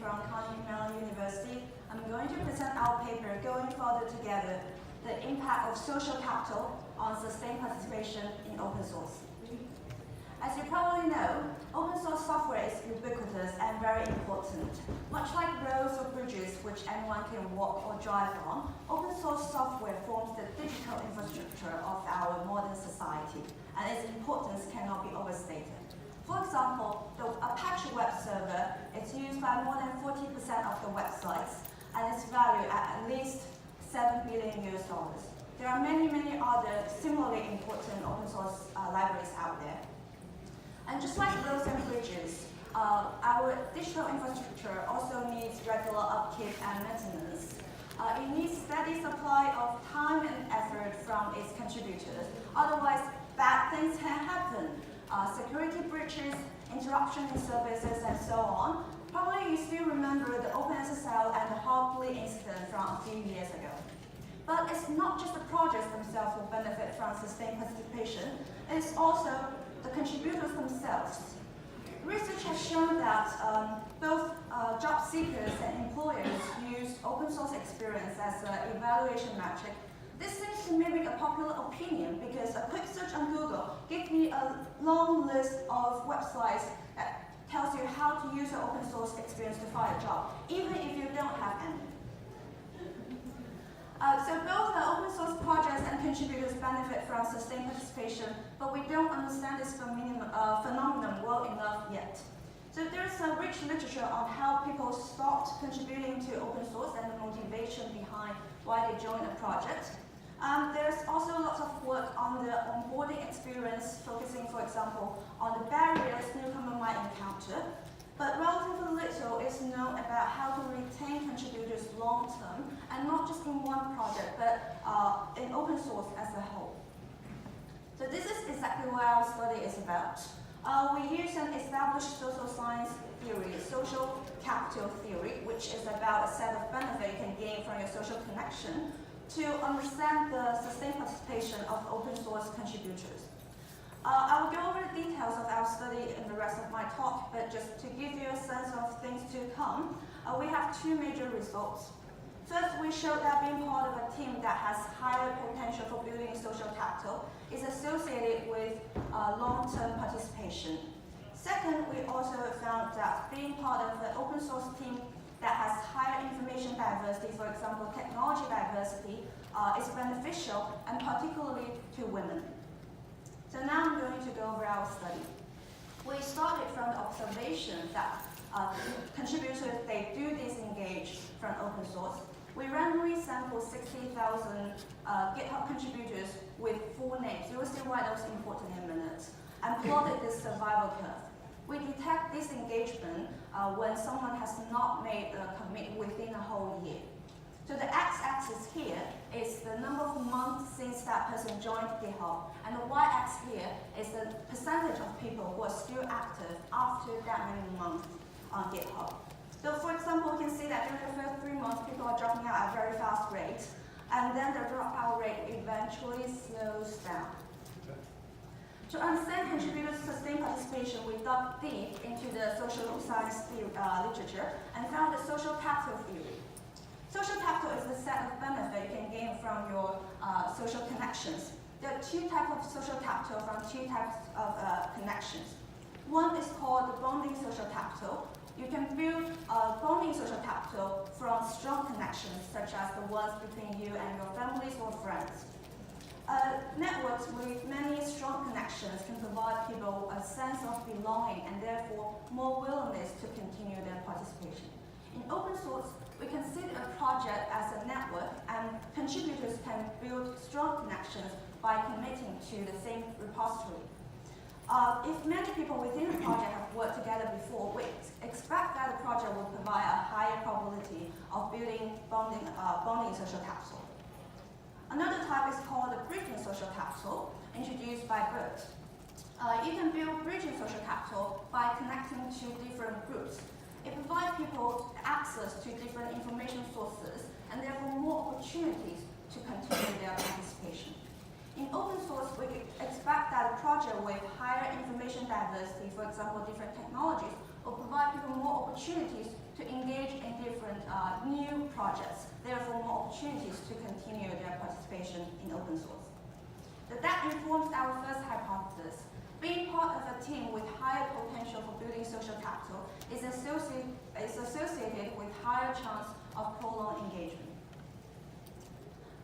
from Carnegie Mellon University. I'm going to present our paper, Going Further Together, the impact of social capital on sustained participation in open source. As you probably know, open source software is ubiquitous and very important. Much like roads or bridges which anyone can walk or drive on, open source software forms the digital infrastructure of our modern society, and its importance cannot be overstated. For example, the Apache web server is used by more than 40% of the websites, and is valued at least $7 billion US. There are many other similarly important open source libraries out there. And just like roads and bridges, our digital infrastructure also needs regular upkeep and maintenance. It needs steady supply of time and effort from its contributors. Otherwise, bad things can happen. Security breaches, interruption in services, and so on. Probably you still remember the OpenSSL and the Heartbleed incident from a few years ago. But it's not just the projects themselves who benefit from sustained participation, it's also the contributors themselves. Research has shown that both job seekers and employers use open source experience as an evaluation metric. This seems to mimic a popular opinion because a quick search on Google gives me a long list of websites that tells you how to use an open source experience to find a job, even if you don't have any. So both the open source projects and contributors benefit from sustained participation, but we don't understand this phenomenon well enough yet. So there's a rich literature on how people start contributing to open source and the motivation behind why they join a project. There's also lots of work on the onboarding experience, focusing, for example, on the barriers newcomers might encounter. But relatively little is known about how to retain contributors long-term, and not just in one project, but in open source as a whole. So this is exactly what our study is about. We use an established social science theory, social capital theory, which is about a set of benefits you can gain from your social connection, to understand the sustained participation of open source contributors. I will go over the details of our study in the rest of my talk, but just to give you a sense of things to come, we have two major results. First, we showed that being part of a team that has higher potential for building social capital is associated with long-term participation. Second, we also found that being part of an open source team that has higher information diversity, for example, technology diversity, is beneficial, and particularly to women. So now I'm going to go over our study. We started from the observation that contributors, they do disengage from open source. We randomly sampled 60,000 GitHub contributors with full names. You will see why that was important in a minute. And plotted this survival curve. We detect disengagement when someone has not made a commit within a whole year. So the x-axis here is the number of months since that person joined GitHub, and the y-axis here is the percentage of people who are still active after that many months on GitHub. So for example, we can see that during the first 3 months, people are dropping out at a very fast rate, and then the dropout rate eventually slows down. To understand contributors' sustained participation, we dug deep into the social science literature and found the social capital theory. Social capital is the set of benefits you can gain from your social connections. There are two types of social capital from two types of connections. One is called the bonding social capital. You can build bonding social capital from strong connections, such as the ones between you and your families or friends. Networks with many strong connections can provide people a sense of belonging and therefore more willingness to continue their participation. In open source, we consider a project as a network, and contributors can build strong connections by committing to the same repository. If many people within a project have worked together before, we expect that the project will provide a higher probability of building bonding social capital. Another type is called the bridging social capital, introduced by Bert. You can build bridging social capital by connecting to different groups. It provides people access to different information sources and therefore more opportunities to continue their participation. In open source, we expect that a project with higher information diversity, for example, different technologies, will provide people more opportunities to engage new projects, therefore more opportunities to continue their participation in open source. That informs our first hypothesis. Being part of a team with higher potential for building social capital is associated with higher chance of prolonged engagement.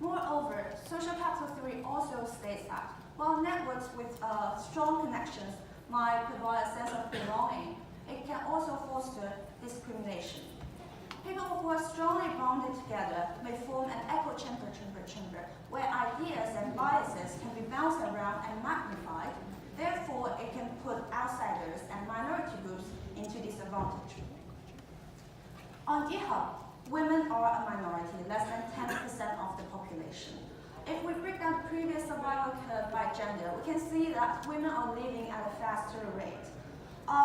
Moreover, social capital theory also states that while networks with strong connections might provide a sense of belonging, it can also foster discrimination. People who are strongly bonded together may form an echo chamber where ideas and biases can be bounced around and magnified. Therefore, it can put outsiders and minority groups into disadvantage. On GitHub, women are a minority, less than 10% of the population. If we break down the previous survival curve by gender, we can see that women are leaving at a faster rate.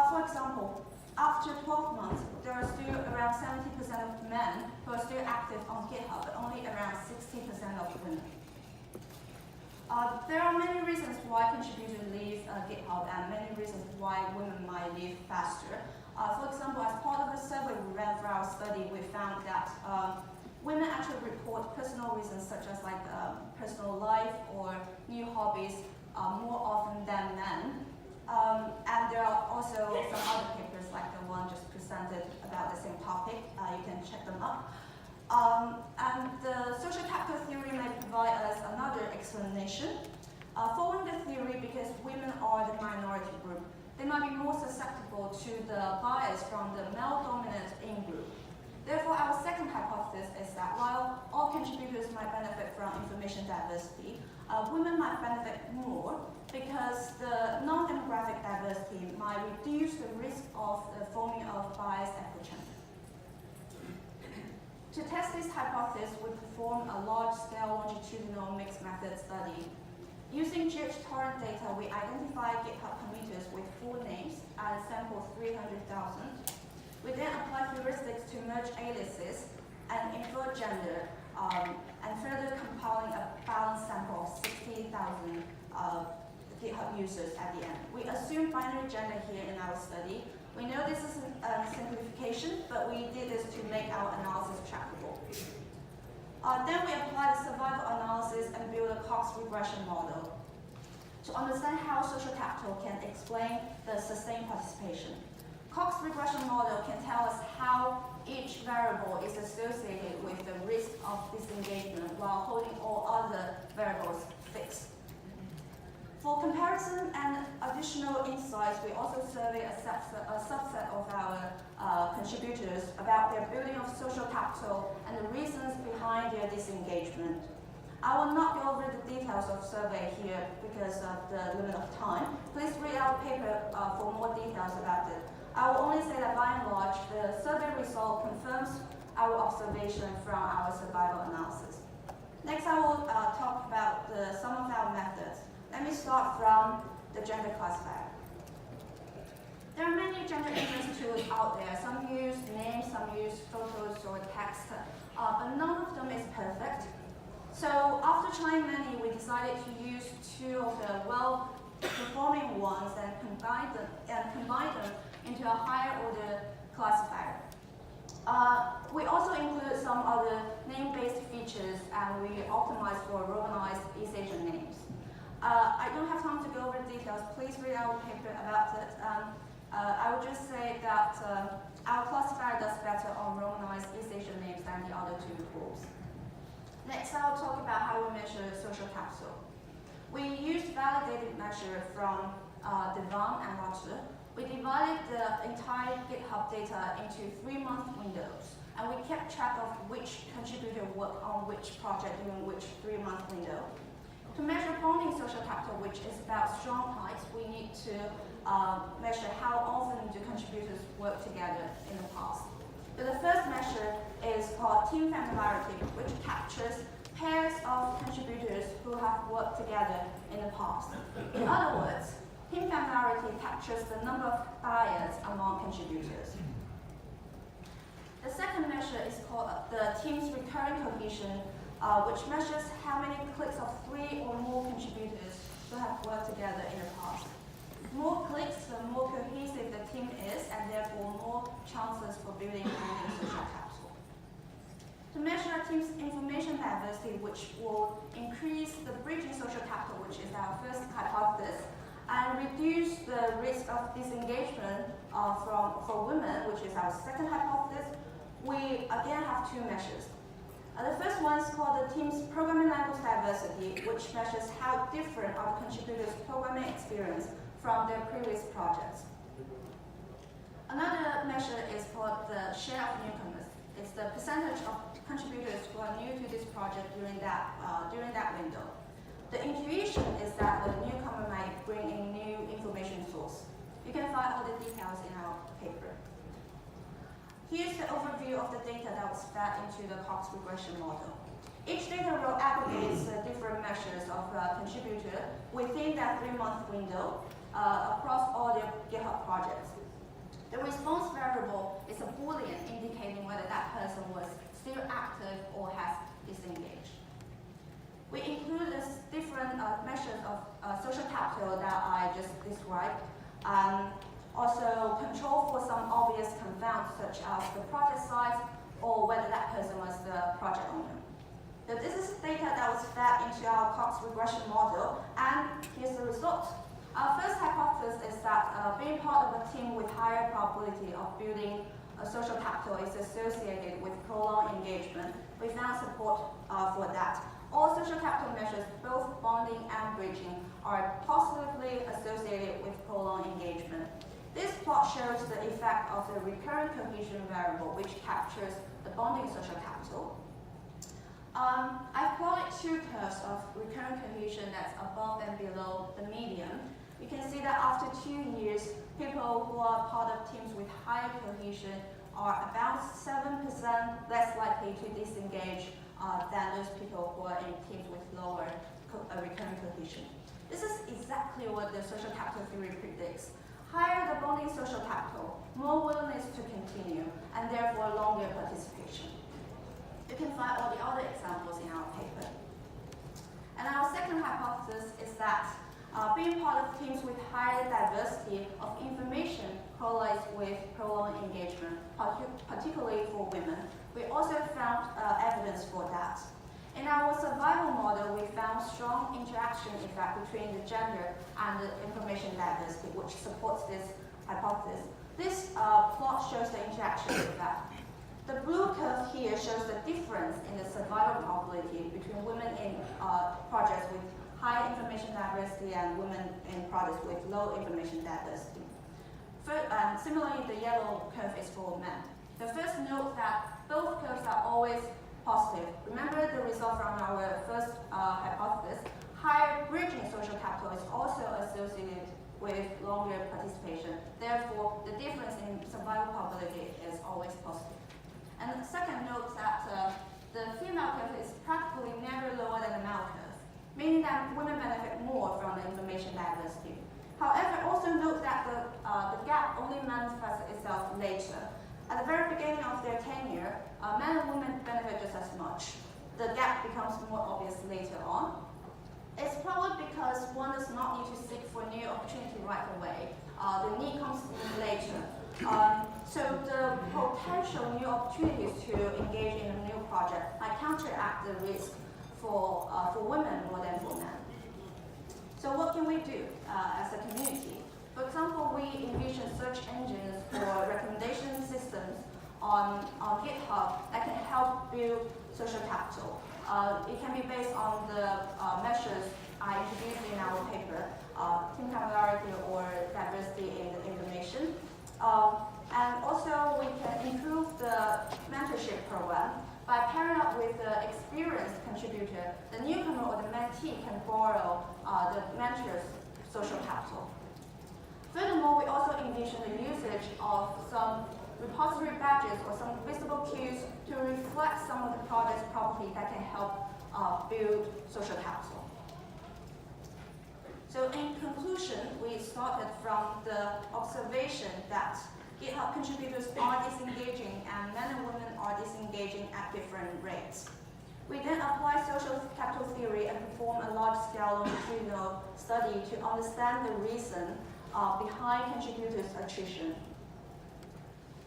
For example, after 12 months, there are still around 70% of men who are still active on GitHub, but only around 60% of women. There are many reasons why contributors leave GitHub and many reasons why women might leave faster. For example, as part of the survey we ran for our study, we found that women actually report personal reasons such as personal life or new hobbies more often than men. And there are also some other papers like the one just presented about the same topic. You can check them up. And the social capital theory may provide us another explanation. Following the theory, because women are the minority group, they might be more susceptible to the bias from the male-dominant in-group. Therefore, our second hypothesis is that while all contributors might benefit from information diversity, women might benefit more because the non-demographic diversity might reduce the risk of the forming of biased echo chamber. To test this hypothesis, we performed a large-scale longitudinal mixed method study. Using torrent data, we identified GitHub commuters with full names and a sample of 300,000. We then applied heuristics to merge aliases and infer gender, and further compiling a balanced sample of 60,000 GitHub users at the end. We assumed binary gender here in our study. We know this is a simplification, but we did this to make our analysis tractable. Then we applied the survival analysis and built a Cox regression model to understand how social capital can explain the sustained participation. Cox regression model can tell us how each variable is associated with the risk of disengagement while holding all other variables fixed. For comparison and additional insights, we also surveyed a subset of our contributors about their building of social capital and the reasons behind their disengagement. I will not go over the details of survey here because of the limit of time. Please read our paper for more details about it. I will only say that by and large, the survey result confirms our observation from our survival analysis. Next, I will talk about some of our methods. Let me start from the gender classifier. There are many gender index tools out there. Some use names, some use photos or text, but none of them is perfect. So after trying many, we decided to use two of the well-performing ones and combine them into a higher order classifier. We also included some other name-based features, and we optimized for romanized East Asian names. I don't have time to go over the details. Please read our paper about it. I would just say that our classifier does better on romanized East Asian names than the other two tools. Next, I will talk about how we measure social capital. We used validated measure from Devan and Roger. We divided the entire GitHub data into 3-month windows, and we kept track of which contributor worked on which project during which 3-month window. To measure bonding social capital, which is about strong ties, we need to measure how often do contributors work together in the past. So the first measure is called team familiarity, which captures pairs of contributors who have worked together in the past. In other words, team familiarity captures the number of bias among contributors. The second measure is called the team's recurring cohesion, which measures how many clicks of 3 or more contributors who have worked together in the past. More clicks, the more cohesive the team is, and therefore more chances for building social capital. To measure a team's information diversity, which will increase the bridging social capital, which is our first hypothesis, and reduce the risk of disengagement for women, which is our second hypothesis, we again have two measures. The first one is called the team's programming language diversity, which measures how different are the contributors' programming experience from their previous projects. Another measure is called the share of newcomers. It's the percentage of contributors who are new to this project during that window. The intuition is that the newcomer might bring in new information source. You can find all the details in our paper. Here's the overview of the data that was fed into the Cox regression model. Each data row aggregates different measures of contributor within that 3-month window across all their GitHub projects. The response variable is a Boolean indicating whether that person was still active or has disengaged. We include different measures of social capital that I just described. Also control for some obvious confounds such as the project size or whether that person was the project owner. So this is data that was fed into our Cox regression model, and here's the result. Our first hypothesis is that being part of a team with higher probability of building a social capital is associated with prolonged engagement. We found support for that. All social capital measures, both bonding and bridging, are positively associated with prolonged engagement. This plot shows the effect of the recurrent cohesion variable, which captures the bonding social capital. I've plotted two curves of recurrent cohesion that's above and below the median. You can see that after 2 years, people who are part of teams with higher cohesion are about 7% less likely to disengage than those people who are in teams with lower recurrent cohesion. This is exactly what the social capital theory predicts. Higher the bonding social capital, more willingness to continue, and therefore longer participation. You can find all the other examples in our paper. And our second hypothesis is that being part of teams with higher diversity of information correlates with prolonged engagement, particularly for women. We also found evidence for that. In our survival model, we found strong interaction effect between the gender and the information diversity, which supports this hypothesis. This plot shows the interaction effect. The blue curve here shows the difference in the survival probability between women in projects with high information diversity and women in projects with low information diversity. Similarly, the yellow curve is for men. The first note that both curves are always positive. Remember the result from our first hypothesis. Higher bridging social capital is also associated with longer participation. Therefore, the difference in survival probability is always positive. And the second note that the female curve is practically never lower than the male curve, meaning that women benefit more from the information diversity. However, also note that the gap only manifests itself later. At the very beginning of their tenure, men and women benefit just as much. The gap becomes more obvious later on. It's probably because one does not need to seek for new opportunity right away. The need comes in later. So the potential new opportunities to engage in a new project might counteract the risk for women more than for men. So what can we do as a community? For example, we envision search engines for recommendation systems on GitHub that can help build social capital. It can be based on the measures I introduced in our paper, team capillarity or diversity in the information. And also we can improve the mentorship program by pairing up with the experienced contributor. The newcomer or the mentee can borrow the mentor's social capital. Furthermore, we also envision the usage of some repository badges or some visible cues to reflect some of the project's property that can help build social capital. So in conclusion, we started from the observation that GitHub contributors are disengaging and men and women are disengaging at different rates. We then apply social capital theory and perform a large-scale longitudinal study to understand the reason behind contributors' attrition.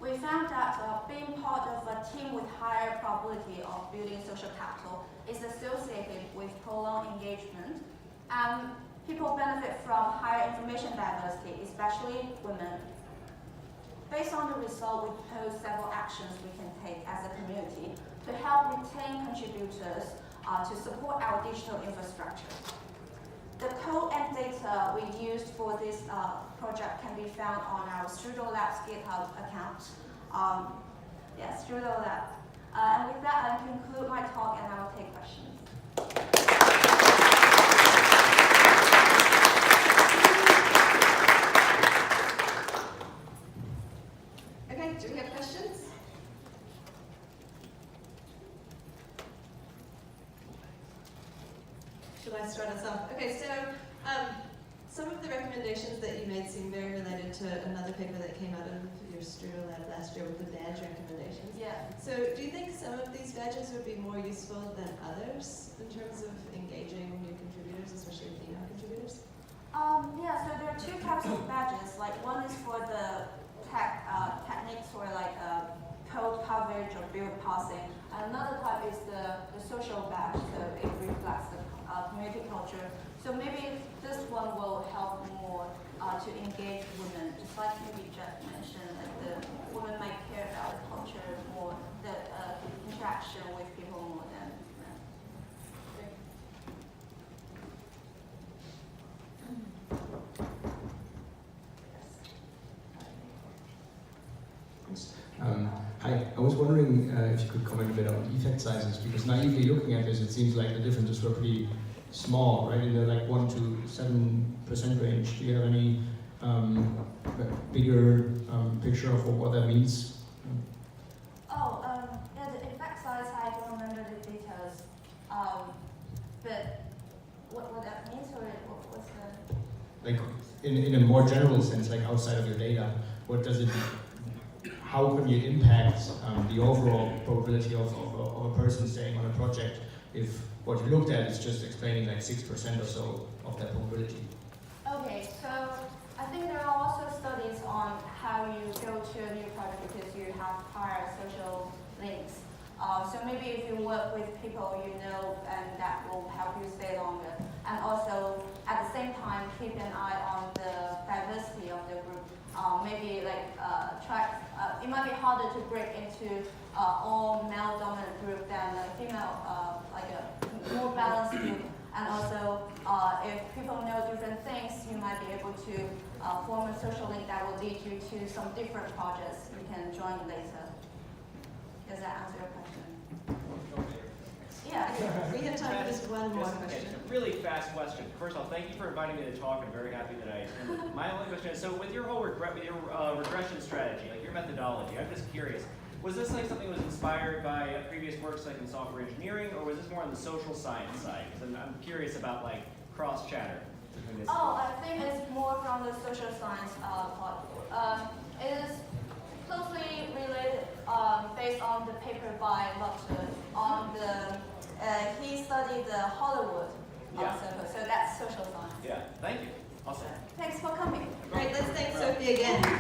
We found found that being part of a team with higher probability of building social capital is associated with prolonged engagement, and people benefit from higher information diversity, especially women. Based on the result, we propose several actions we can take as a community to help retain contributors to support our digital infrastructure. The code and data we used for this project can be found on our Strudel Labs GitHub account. Yes, Strudel Lab. And with that, I conclude my talk and I will take questions. Okay, do we have questions? Should I start us off? Okay, so some of the recommendations that you made seem very related to another paper that came out of your Strudel Lab last year with the badge recommendations. Yeah. So do you think some of these badges would be more useful than others in terms of engaging new contributors, especially female contributors? Yeah, so there are two types of badges. Like one is for the techniques for like code coverage or build parsing. And another type is the social badge, so it reflects the community culture. So maybe this one will help more to engage women. Just like maybe Jeff mentioned, like the women might care about the culture more, the interaction with people more than men. Hi, I was wondering if you could comment a bit on effect sizes, because naively looking at this, it seems like the differences were pretty small, right? In the like 1 to 7% range. Do you have any bigger picture of what that means? Yeah, the effect size, I don't remember the details. But what that means, or what's the... Like in a more general sense, like outside of your data, what does it? How can you impact the overall probability of a person staying on a project if what you looked at is just explaining like 6% or so of that probability? Okay, so I think there are also studies on how you go to a new project because you have higher social links. So maybe if you work with people you know, and that will help you stay longer. And also, at the same time, keep an eye on the diversity of the group. Maybe like it might be harder to break into all male-dominant group than a female, like a more balanced group. And also, if people know different things, you might be able to form a social link that will lead you to some different projects you can join later. Does that answer your question? Yeah. We have time for just one more question. A really fast question. First of all, thank you for inviting me to talk. I'm very happy that I attended. My only question is, so with your whole regression strategy, like your methodology, I'm just curious, was this like something that was inspired by previous works like in software engineering, or was this more on the social science side? Because I'm curious about like cross-chatter between this. I think it's more from the social science part. It is closely related based on the paper by Luther on the he studied the Hollywood circle, so that's social science. Yeah, thank you. Awesome. Thanks for coming. Great, let's thank Sophie again.